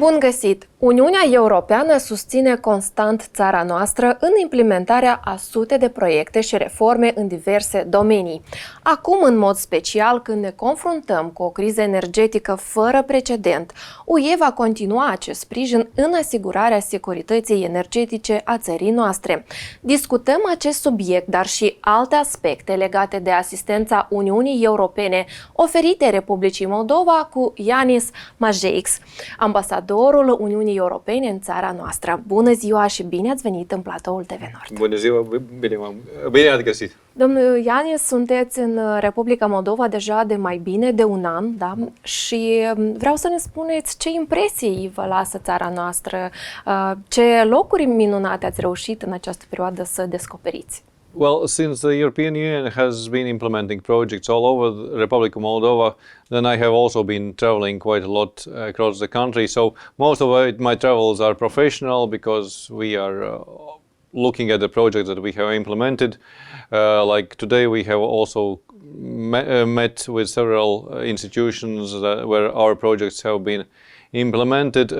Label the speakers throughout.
Speaker 1: Bun găsit! Uniunea Europeană susține constant țara noastră în implementarea a sute de proiecte și reforme în diverse domenii. Acum, în mod special, când ne confruntăm cu o criză energetică fără precedent, UE va continua acest sprijin în asigurarea securității energetice a țării noastre. Discutăm acest subiect, dar și alte aspecte legate de asistența Uniunii Europene oferite Republicii Moldova cu Janis, Mazeiks, ambasadorul Uniunii Europene în țara noastră. Bună ziua și bine ați venit în platoul TV Nord.
Speaker 2: Bună ziua, bine ați găsit.
Speaker 1: Domnul Janis, sunteți în Republica Moldova deja de mai bine de un an, da? Și vreau să ne spuneți ce impresii vă lasă țara noastră, ce locuri minunate ați reușit în această perioadă să descoperiți.
Speaker 2: Well, since the European Union has been implementing projects all over the Republic of Moldova, then I have also been traveling quite a lot across the country. So most of my travels are professional because we are looking at the projects that we have implemented. Like today we have also met with several institutions where our projects have been implemented.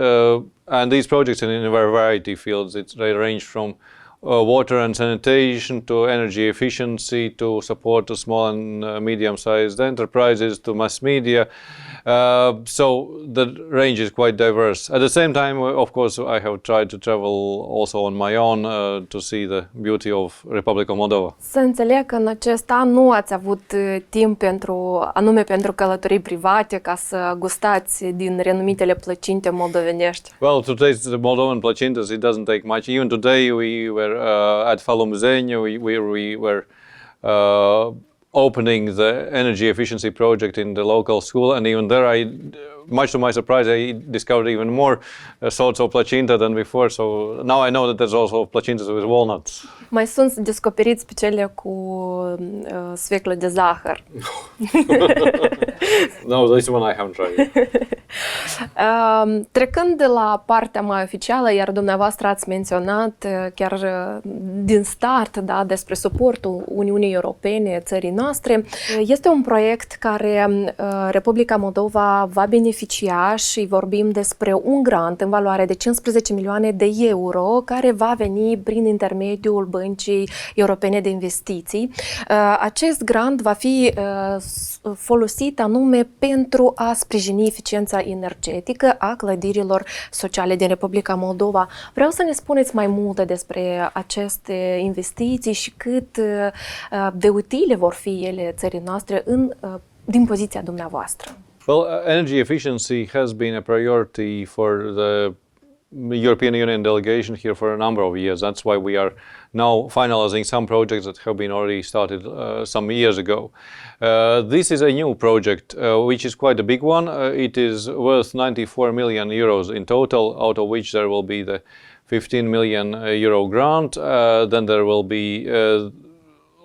Speaker 2: And these projects in a variety of fields. They range from water and sanitation to energy efficiency to support to small and medium-sized enterprises to mass media. So the range is quite diverse. At the same time, of course, I have tried to travel also on my own to see the beauty of Republica Moldova.
Speaker 1: Să înțeleg că în acest an nu ați avut timp anume pentru călătorii private ca să gustați din renumitele plăcinte moldovenești.
Speaker 2: Well, to taste the Moldovan placintas, it doesn't take much. Even today we were at Falumzenia, we were opening the energy efficiency project in the local school, and even there, much to my surprise, I discovered even more sorts of placinta than before. So now I know that there's also placintas with walnuts.
Speaker 1: Mai sunt să descoperiți pe cele cu sfeclă de zahăr.
Speaker 2: No, this one I haven't tried.
Speaker 1: Trecând de la partea mai oficială, iar dumneavoastră ați menționat chiar din start, da, despre suportul Uniunii Europene țării noastre, este un proiect care Republica Moldova va beneficia și vorbim despre un grant în valoare de 15 milioane de euro care va veni prin intermediul Băncii Europene de Investiții. Acest grant va fi folosit anume pentru a sprijini eficiența energetică a clădirilor sociale din Republica Moldova. Vreau să ne spuneți mai multe despre aceste investiții și cât de utile vor fi ele țării noastre din poziția dumneavoastră.
Speaker 2: Well, energy efficiency has been a priority for the European Union delegation here for a number of years. That's why we are now finalizing some projects that have been already started some years ago. This is a new project, which is quite a big one. It is worth 94 million euros in total, out of which there will be the 15 million euro grant. Then there will be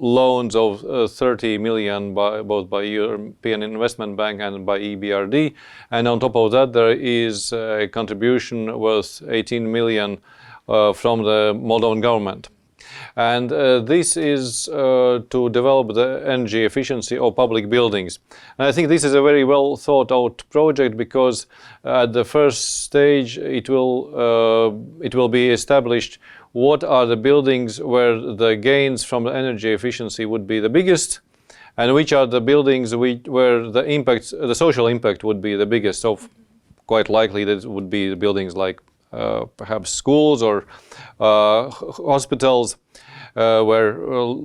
Speaker 2: loans of 30 million both by European Investment Bank and by EBRD. And on top of that, there is a contribution worth 18 million from the Moldovan government. And this is to develop the energy efficiency of public buildings. And I think this is a very well thought out project because at the first stage it will be established what are the buildings where the gains from the energy efficiency would be the biggest, and which are the buildings where the social impact would be the biggest. So quite likely that would be the buildings like perhaps schools or hospitals where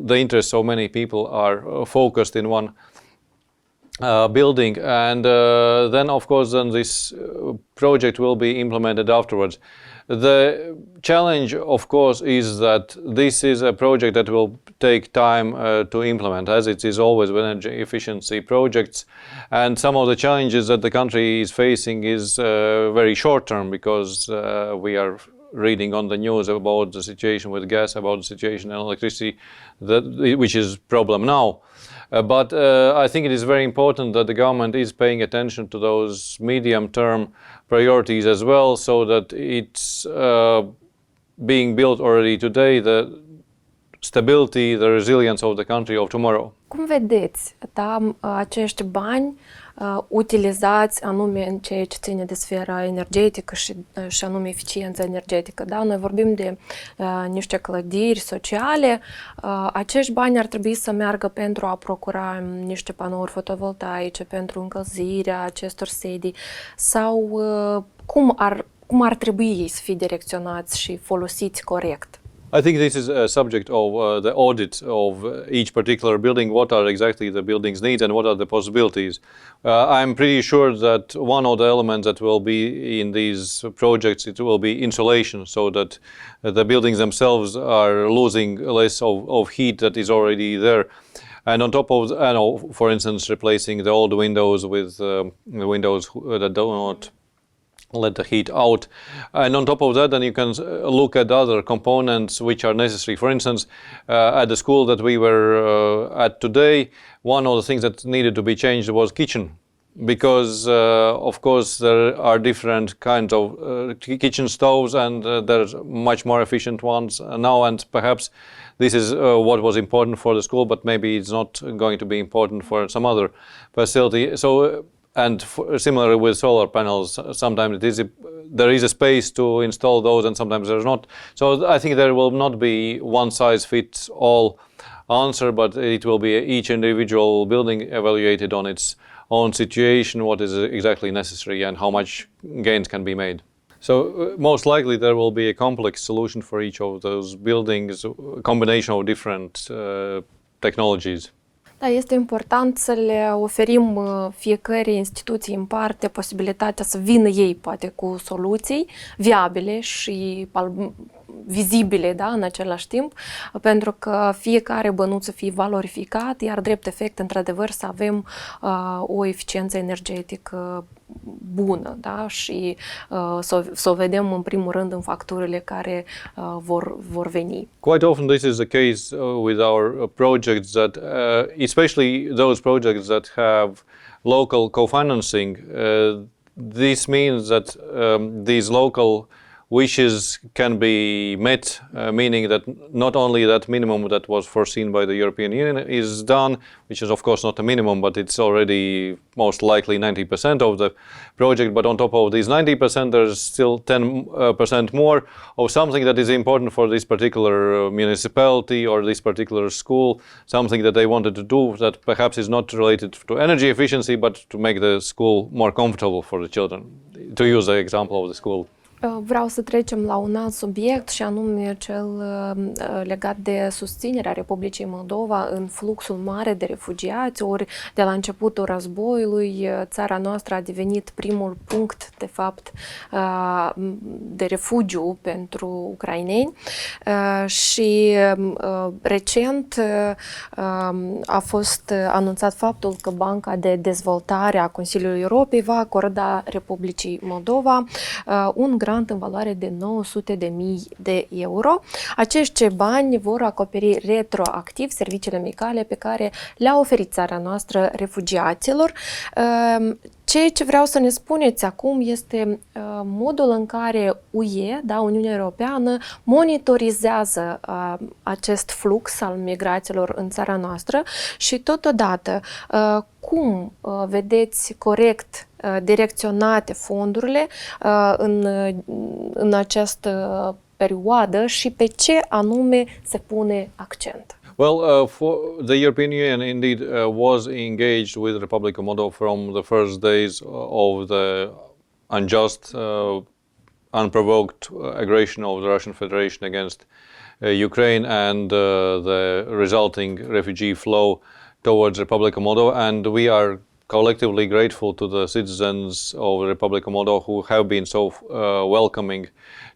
Speaker 2: the interests of many people are focused in one building. And then of course this project will be implemented afterwards. The challenge, of course, is that this is a project that will take time to implement, as it is always with energy efficiency projects. And some of the challenges that the country is facing is very short-term because we are reading on the news about the situation with gas, about the situation in electricity, which is a problem now. But I think it is very important that the government is paying attention to those medium-term priorities as well, so that it's being built already today, the stability, the resilience of the country of tomorrow.
Speaker 1: Cum vedeți, da, acești bani utilizați anume în ceea ce ține de sfera energetică și anume eficiența energetică. Da? Noi vorbim de niște clădiri sociale. Acești bani ar trebui să meargă pentru a procura niște panouri fotovoltaice, pentru încălzirea acestor sedii sau cum ar trebui ei să fie direcționați și folosiți corect?
Speaker 2: I think this is a subject of the audit of each particular building. What are exactly the building's needs and what are the possibilities? I'm pretty sure that one of the elements that will be in these projects, it will be insulation, so that the buildings themselves are losing less of heat that is already there. And on top of, for instance, replacing the old windows with windows that do not let the heat out. And on top of that, then you can look at other components which are necessary. For instance, at the school that we were at today, one of the things that needed to be changed was kitchen. Because, of course, there are different kinds of kitchen stoves and there's much more efficient ones now, and perhaps this is what was important for the school, but maybe it's not going to be important for some other facility. So, and similarly with solar panels, sometimes there is a space to install those and sometimes there's not. So I think there will not be one size fits all answer, but it will be each individual building evaluated on its own situation, what is exactly necessary and how much gains can be made. So most likely there will be a complex solution for each of those buildings, a combination of different technologies.
Speaker 1: Da, este important să le oferim fiecare instituții în parte posibilitatea să vină ei poate cu soluții viabile și vizibile, da, în același timp, pentru că fiecare bănuț să fie valorificat, iar drept efect, într-adevăr, să avem o eficiență energetică bună, da, și să o vedem în primul rând în facturile care vor veni.
Speaker 2: Quite often this is the case with our projects that, especially those projects that have local co-financing, this means that these local wishes can be met, meaning that not only that minimum that was foreseen by the European Union is done, which is of course not a minimum, but it's already most likely 90% of the project, but on top of these 90% there's still 10% more of something that is important for this particular municipality or this particular school, something that they wanted to do that perhaps is not related to energy efficiency, but to make the school more comfortable for the children, to use the example of the school.
Speaker 1: Vreau să trecem la un alt subiect și anume cel legat de susținerea Republicii Moldova în fluxul mare de refugiați. Ori de la începutul războiului, țara noastră a devenit primul punct, de fapt, de refugiu pentru ucraineni și recent a fost anunțat faptul că Banca de Dezvoltare a Consiliului Europei va acorda Republicii Moldova un grant în valoare de 900.000 de euro. Acești bani vor acoperi retroactiv serviciile medicale pe care le-a oferit țara noastră refugiaților. Ceea ce vreau să ne spuneți acum este modul în care UE, da, Uniunea Europeană, monitorizează acest flux al migraților în țara noastră și totodată cum vedeți corect direcționate fondurile în această perioadă și pe ce anume se pune accent?
Speaker 2: Well, the European Union indeed was engaged with Republica Moldova from the first days of the unjust, unprovoked aggression of the Russian Federation against Ukraine and the resulting refugee flow towards Republica Moldova, and we are collectively grateful to the citizens of Republica Moldova who have been so welcoming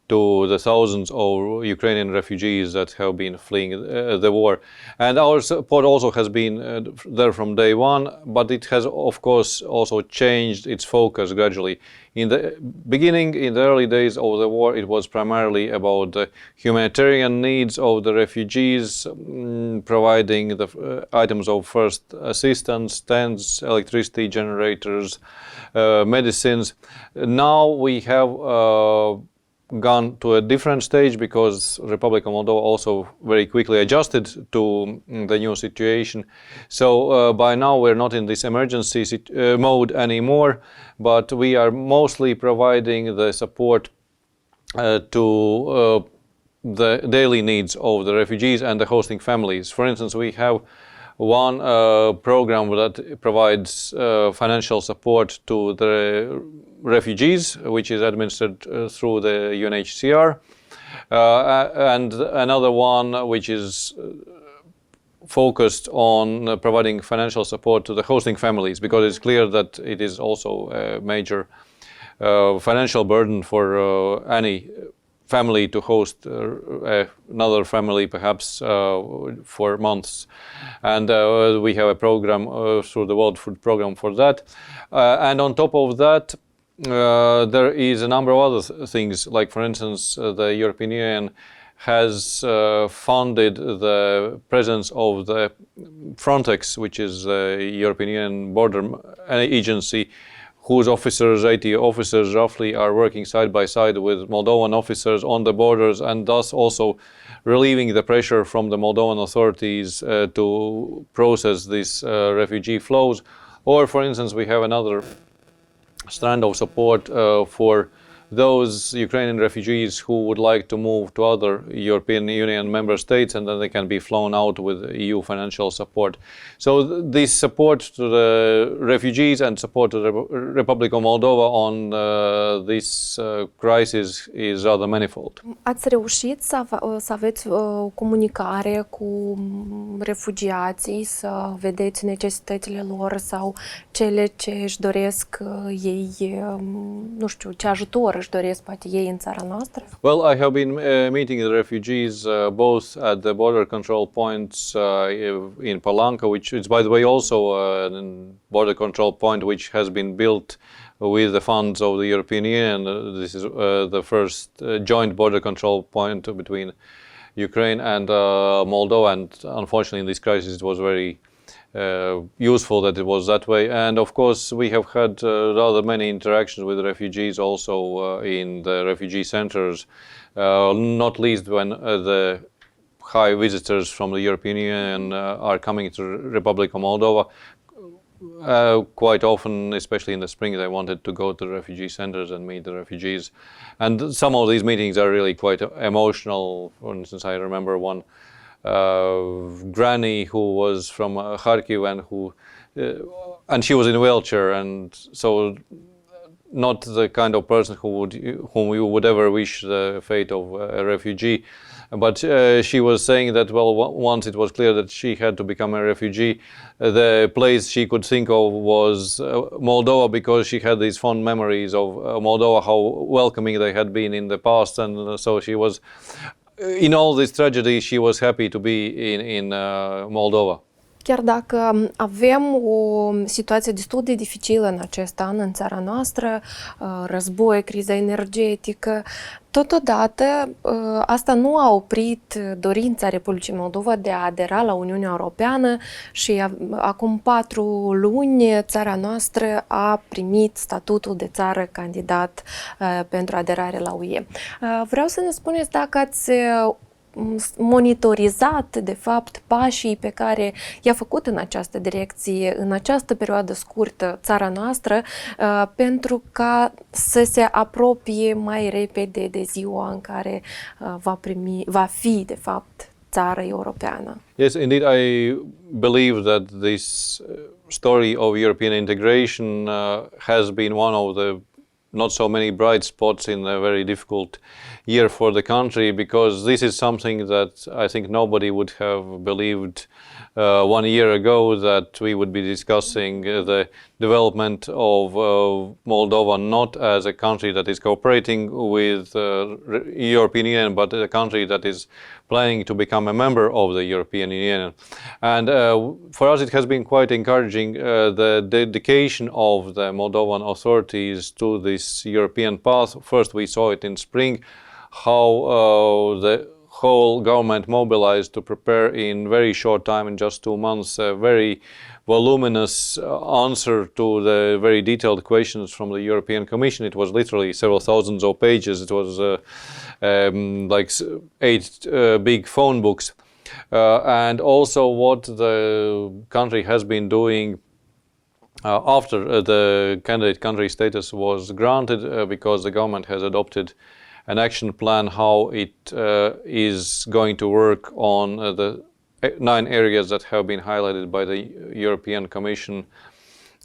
Speaker 2: to the thousands of Ukrainian refugees that have been fleeing the war. And our support also has been there from day one, but it has of course also changed its focus gradually. In the beginning, in the early days of the war, it was primarily about the humanitarian needs of the refugees, providing the items of first assistance, tents, electricity generators, medicines. Now we have gone to a different stage because Republica Moldova also very quickly adjusted to the new situation. So by now we're not in this emergency mode anymore, but we are mostly providing the support to the daily needs of the refugees and the hosting families. For instance, we have one program that provides financial support to the refugees, which is administered through the UNHCR, and another one which is focused on providing financial support to the hosting families, because it's clear that it is also a major financial burden for any family to host another family perhaps for months. And we have a program through the World Food Program for that. And on top of that, there is a number of other things, like for instance, the European Union has funded the presence of the Frontex, which is the European Union border agency, whose officers, 80 officers roughly, are working side by side with Moldovan officers on the borders, and thus also relieving the pressure from the Moldovan authorities to process these refugee flows. Or, for instance, we have another strand of support for those Ukrainian refugees who would like to move to other European Union member states, and then they can be flown out with EU financial support. So this support to the refugees and support to the Republica Moldova on this crisis is rather manifold.
Speaker 1: Ați reușit să aveți o comunicare cu refugiații, să vedeți necesitățile lor sau cele ce își doresc ei, nu știu, ce ajutor își doresc poate ei în țara noastră?
Speaker 2: Well, I have been meeting the refugees both at the border control points in Palanca, which is, by the way, also a border control point which has been built with the funds of the European Union. This is the first joint border control point between Ukraine and Moldova, and unfortunately in this crisis it was very useful that it was that way. And of course we have had rather many interactions with refugees also in the refugee centers, not least when the high visitors from the European Union are coming to Republica Moldova. Quite often, especially in the spring, they wanted to go to the refugee centers and meet the refugees. And some of these meetings are really quite emotional. For instance, I remember one granny who was from Kharkiv and she was in a wheelchair, and so not the kind of person whom you would ever wish the fate of a refugee. But she was saying that, well, once it was clear that she had to become a refugee, the place she could think of was Moldova, because she had these fond memories of Moldova, how welcoming they had been in the past, and so she was, in all this tragedy, she was happy to be in Moldova.
Speaker 1: Chiar dacă avem o situație destul de dificilă în acest an în țara noastră, război, criza energetică, totodată asta nu a oprit dorința Republicii Moldova de a adera la Uniunea Europeană și acum 4 luni țara noastră a primit statutul de țară candidat pentru aderare la UE. Vreau să ne spuneți dacă ați monitorizat, de fapt, pașii pe care i-a făcut în această direcție, în această perioadă scurtă, țara noastră, pentru ca să se apropie mai repede de ziua în care va fi, de fapt, țară europeană.
Speaker 2: Yes, indeed, I believe that this story of European integration has been one of the not so many bright spots in a very difficult year for the country, because this is something that I think nobody would have believed 1 year ago, that we would be discussing the development of Moldova not as a country that is cooperating with European Union, but a country that is planning to become a member of the European Union. And for us it has been quite encouraging, the dedication of the Moldovan authorities to this European path. First we saw it in spring, how the whole government mobilized to prepare in very short time, in just 2 months, a very voluminous answer to the very detailed questions from the European Commission. It was literally several thousands of pages. It was like 8 big phone books. And also what the country has been doing after the candidate country status was granted, because the government has adopted an action plan how it is going to work on the 9 areas that have been highlighted by the European Commission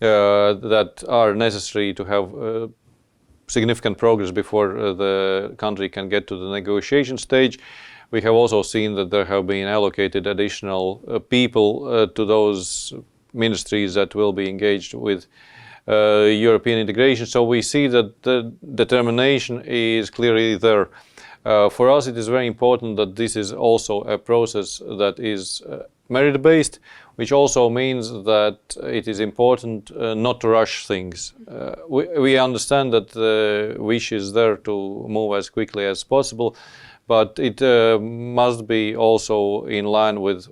Speaker 2: that are necessary to have significant progress before the country can get to the negotiation stage. We have also seen that there have been allocated additional people to those ministries that will be engaged with European integration. So we see that the determination is clearly there. For us, it is very important that this is also a process that is merit-based, which also means that it is important not to rush things. We understand that the wish is there to move as quickly as possible, but it must be also in line with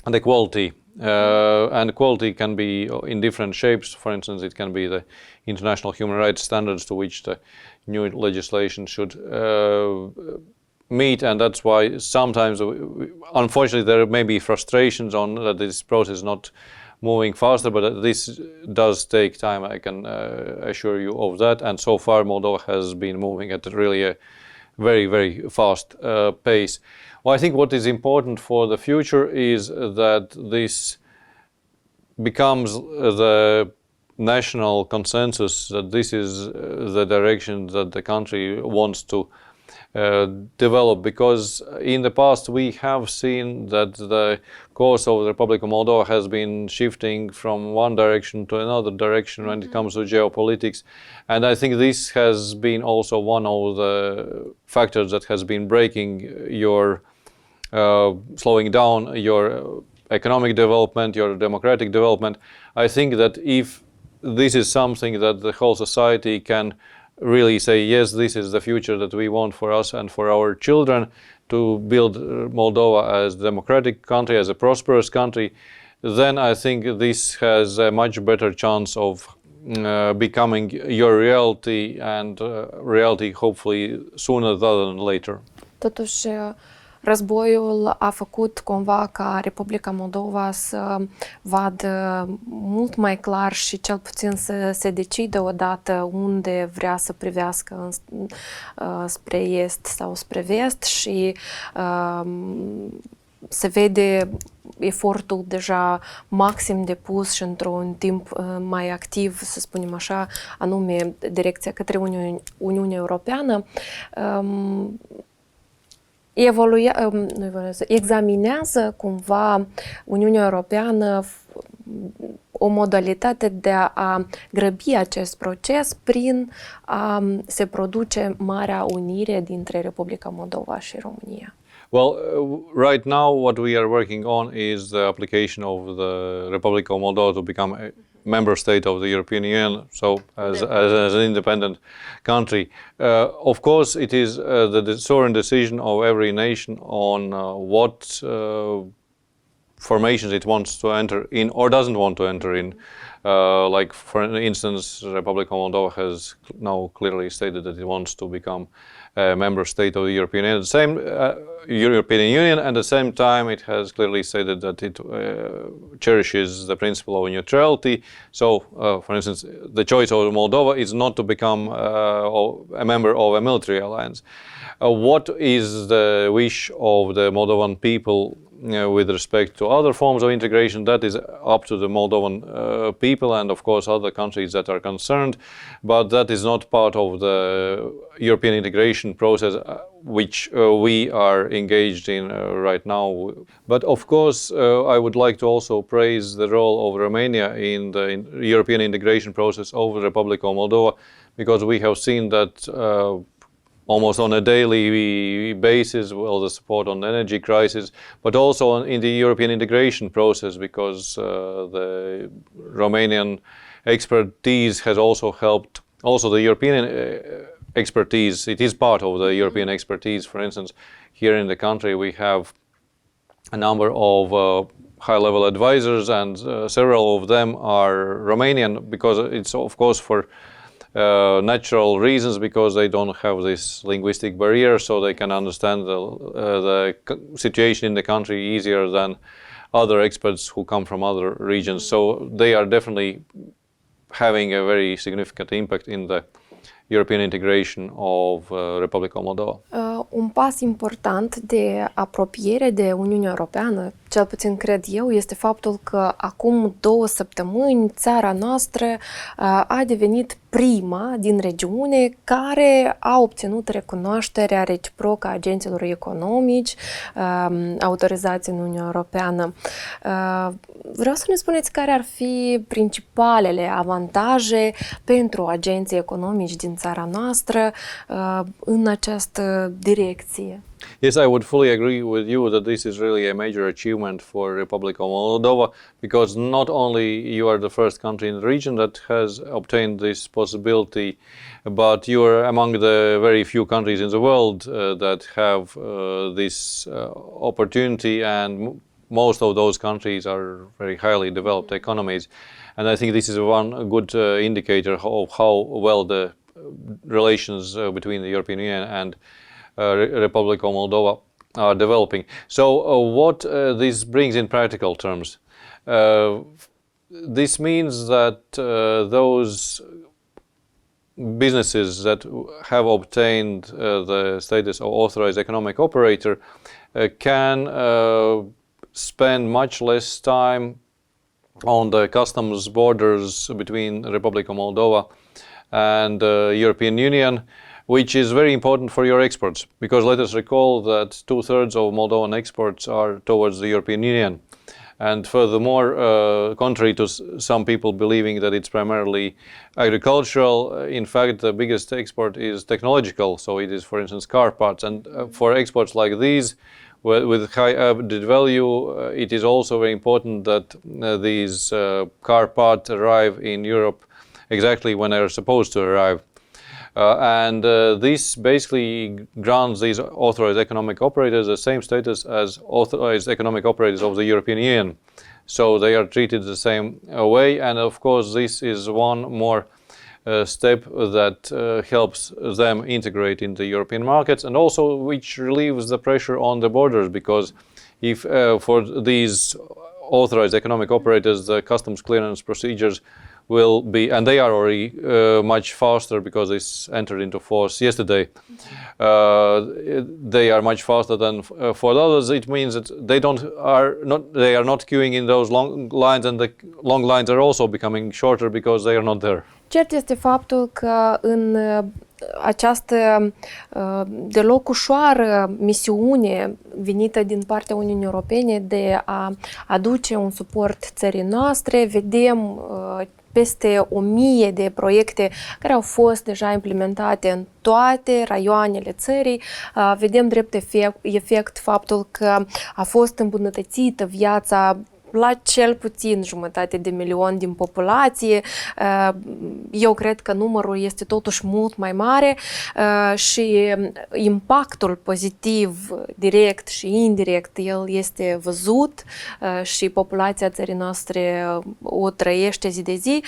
Speaker 2: the quality. And quality can be in different shapes. For instance, it can be the international human rights standards to which the new legislation should meet, and that's why sometimes, unfortunately, there may be frustrations on that this process is not moving faster, but this does take time, I can assure you of that, and so far Moldova has been moving at really a very, very fast pace. Well, I think what is important for the future is that this becomes the national consensus, that this is the direction that the country wants to develop, because in the past we have seen that the course of the Republica Moldova has been shifting from one direction to another direction when it comes to geopolitics, and I think this has been also one of the factors that has been breaking your slowing down your economic development, your democratic development. I think that if this is something that the whole society can really say, yes, this is the future that we want for us and for our children, to build Moldova as a democratic country, as a prosperous country, then I think this has a much better chance of becoming your reality, and reality hopefully sooner rather than later.
Speaker 1: Totuși, războiul a făcut cumva ca Republica Moldova să vadă mult mai clar și cel puțin să se decidă odată unde vrea să privească spre est sau spre vest, și se vede efortul deja maxim depus și într-un timp mai activ, să spunem așa, anume direcția către Uniunea Europeană. Examinează cumva Uniunea Europeană o modalitate de a grăbi acest proces prin a se produce marea unire dintre Republica Moldova și România.
Speaker 2: Well, right now what we are working on is the application of the Republic of Moldova to become a member state of the European Union, so as an independent country. Of course, it is the sovereign decision of every nation on what formations it wants to enter in or doesn't want to enter in. Like, for instance, the Republic of Moldova has now clearly stated that it wants to become a member state of the European Union, and at the same time it has clearly stated that it cherishes the principle of neutrality. So, for instance, the choice of Moldova is not to become a member of a military alliance. What is the wish of the Moldovan people with respect to other forms of integration? That is up to the Moldovan people and of course other countries that are concerned, but that is not part of the European integration process which we are engaged in right now. But of course I would like to also praise the role of Romania in the European integration process of the Republic of Moldova, because we have seen that almost on a daily basis, well, the support on the energy crisis, but also in the European integration process, because the Romanian expertise has also helped also the European expertise. It is part of the European expertise. For instance, here in the country we have a number of high-level advisors, and several of them are Romanian, because it's of course for natural reasons, because they don't have this linguistic barrier, so they can understand the situation in the country easier than other experts who come from other regions. So they are definitely having a very significant impact in the European integration of Republica Moldova.
Speaker 1: Un pas important de apropiere de Uniunea Europeană, cel puțin cred eu, este faptul că acum 2 săptămâni țara noastră a devenit prima din regiune care a obținut recunoașterea reciprocă a agenților economici autorizați în Uniunea Europeană. Vreau să ne spuneți care ar fi principalele avantaje pentru agenții economici din țara noastră în această direcție.
Speaker 2: Yes, I would fully agree with you that this is really a major achievement for Republica Moldova, because not only you are the first country in the region that has obtained this possibility, but you are among the very few countries in the world that have this opportunity, and most of those countries are very highly developed economies. And I think this is one good indicator of how well the relations between the European Union and Republica Moldova are developing. So what this brings in practical terms? This means that those businesses that have obtained the status of authorized economic operator can spend much less time on the customs borders between Republica Moldova and European Union, which is very important for your exports, because let us recall that 2/3 of Moldovan exports are towards the European Union. And furthermore, contrary to some people believing that it's primarily agricultural, in fact the biggest export is technological, so it is, for instance, car parts. And for exports like these with high added value, it is also very important that these car parts arrive in Europe exactly when they're supposed to arrive. And this basically grants these authorized economic operators the same status as authorized economic operators of the European Union. So they are treated the same way, and of course this is one more step that helps them integrate in the European markets, and also which relieves the pressure on the borders, because if for these authorized economic operators the customs clearance procedures will be, and they are already much faster because this entered into force yesterday. They are much faster than for the others. It means that they are not queuing in those long lines, and the long lines are also becoming shorter because they are not there.
Speaker 1: Cert este faptul că în această deloc ușoară misiune venită din partea Uniunii Europene de a aduce un suport țării noastre, vedem peste 1000 de proiecte care au fost deja implementate în toate raioanele țării. Vedem drept efect faptul că a fost îmbunătățită viața la cel puțin 500 de milioane din populație. Eu cred că numărul este totuși mult mai mare și impactul pozitiv, direct și indirect, el este văzut și populația țării noastre o trăiește zi de zi.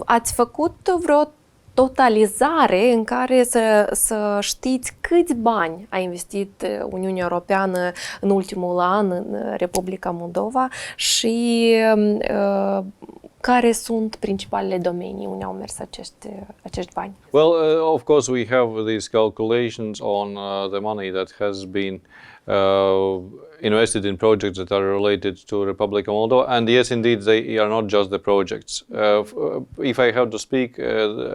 Speaker 1: Ați făcut vreo totalizare în care să știți câți bani a investit Uniunea Europeană în ultimul an în Republica Moldova și care sunt principalele domenii unde au mers acești bani?
Speaker 2: Well, of course we have these calculations on the money that has been invested in projects that are related to Republica Moldova, and yes, indeed, they are not just the projects. If I have to speak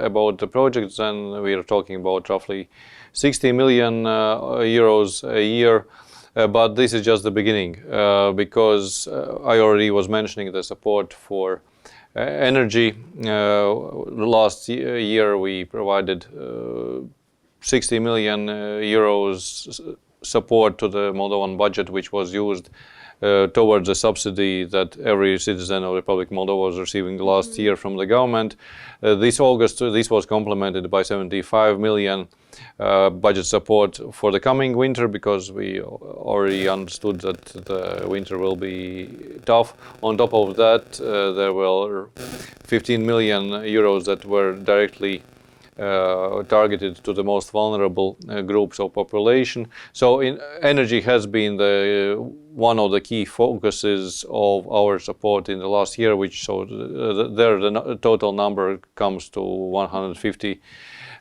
Speaker 2: about the projects, then we are talking about roughly 60 million euros a year, but this is just the beginning, because I already was mentioning the support for energy. Last year we provided 60 million euros support to the Moldovan budget, which was used towards the subsidy that every citizen of the Republic of Moldova was receiving last year from the government. This August, this was complemented by 75 million budget support for the coming winter, because we already understood that the winter will be tough. On top of that, there were 15 million euros that were directly targeted to the most vulnerable groups of population. So energy has been one of the key focuses of our support in the last year, which the total number comes to 150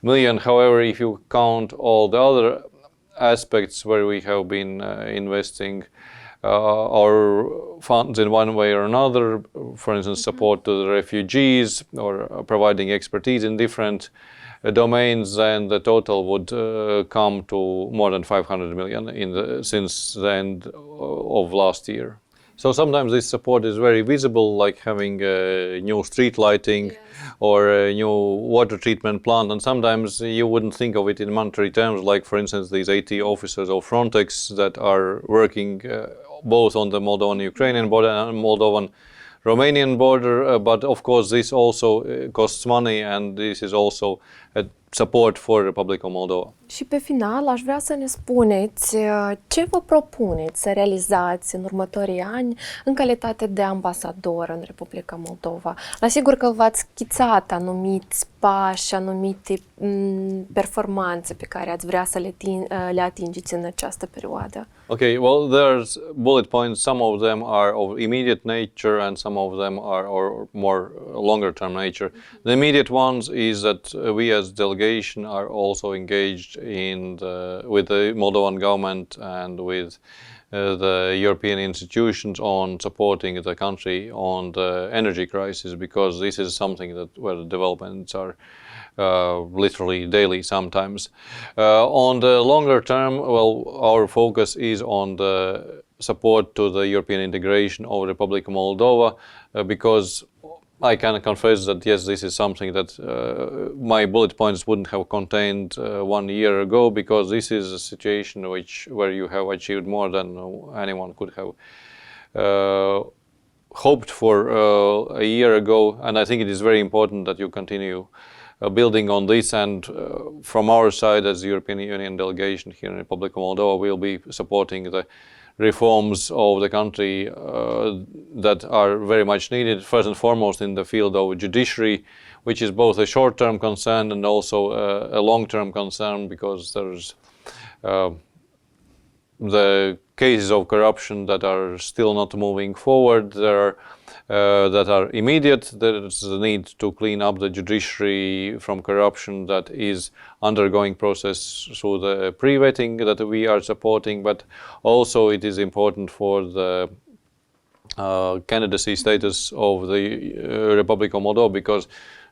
Speaker 2: million. However, if you count all the other aspects where we have been investing our funds in one way or another, for instance, support to the refugees or providing expertise in different domains, then the total would come to more than 500 million since the end of last year. So sometimes this support is very visible, like having a new street lighting or a new water treatment plant, and sometimes you wouldn't think of it in monetary terms, like for instance these 80 officers of Frontex that are working both on the Moldovan-Ukrainian border and Moldovan-Romanian border, but of course this also costs money, and this is also a support for Republica Moldova.
Speaker 1: Și pe final aș vrea să ne spuneți ce vă propuneți să realizați în următorii ani în calitate de ambasador în Republica Moldova. Asigur că v-ați schițat anumiți pași, anumite performanțe pe care ați vrea să le atingeți în această perioadă.
Speaker 2: Okay, well, there's bullet points. Some of them are of immediate nature and some of them are more longer-term nature. The immediate ones is that we as delegation are also engaged with the Moldovan government and with the European institutions on supporting the country on the energy crisis, because this is something where the developments are literally daily sometimes. On the longer term, well, our focus is on the support to the European integration of Republica Moldova, because I can confess that yes, this is something that my bullet points wouldn't have contained 1 year ago, because this is a situation where you have achieved more than anyone could have hoped for a year ago, and I think it is very important that you continue building on this, and from our side as the European Union delegation here in Republica Moldova, we'll be supporting the reforms of the country that are very much needed, first and foremost in the field of judiciary, which is both a short-term concern and also a long-term concern, because there's the cases of corruption that are still not moving forward. There are that are immediate. There's the need to clean up the judiciary from corruption that is undergoing process through the pre-vetting that we are supporting, but also it is important for the candidacy status of the Republic of Moldova, because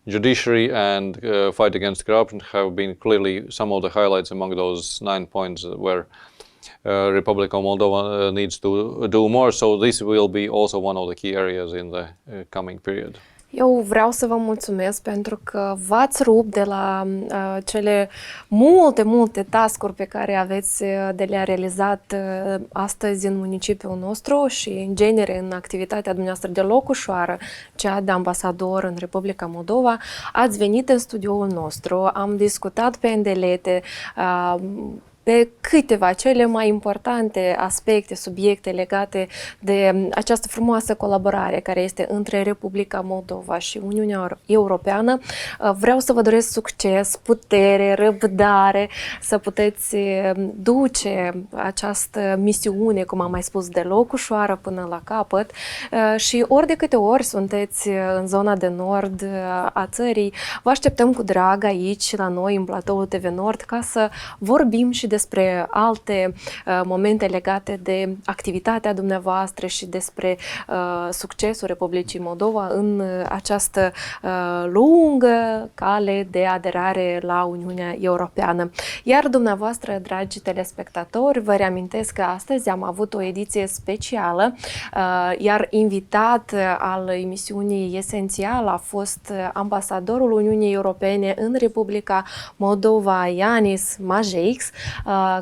Speaker 2: judiciary and fight against corruption have been clearly some of the highlights among those 9 points where Republica Moldova needs to do more. So this will be also one of the key areas in the coming period.
Speaker 1: Eu vreau să vă mulțumesc pentru că v-ați rupt de la cele multe task-uri pe care aveți de le-a realizat astăzi în municipiul nostru și în genere în activitatea dumneavoastră deloc ușoară, cea de ambasador în Republica Moldova. Ați venit în studioul nostru, am discutat pe îndelete pe câteva cele mai importante aspecte, subiecte legate de această frumoasă colaborare care este între Republica Moldova și Uniunea Europeană. Vreau să vă doresc succes, putere, răbdare, să puteți duce această misiune, cum am mai spus, deloc ușoară până la capăt, și ori de câte ori sunteți în zona de nord a țării, vă așteptăm cu drag aici la noi în platoul TV Nord ca să vorbim și despre alte momente legate de activitatea dumneavoastră și despre succesul Republicii Moldova în această lungă cale de aderare la Uniunea Europeană. Iar dumneavoastră, dragi telespectatori, vă reamintesc că astăzi am avut o ediție specială, iar invitat al emisiunii ESENțial a fost ambasadorul Uniunii Europene în Republica Moldova, Janis, Mazeiks.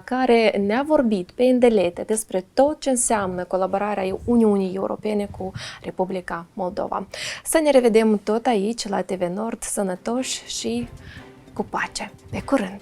Speaker 1: care ne-a vorbit pe îndelete despre tot ce înseamnă colaborarea Uniunii Europene cu Republica Moldova. Să ne revedem tot aici, la TV Nord, sănătoși și cu pace. Pe curând!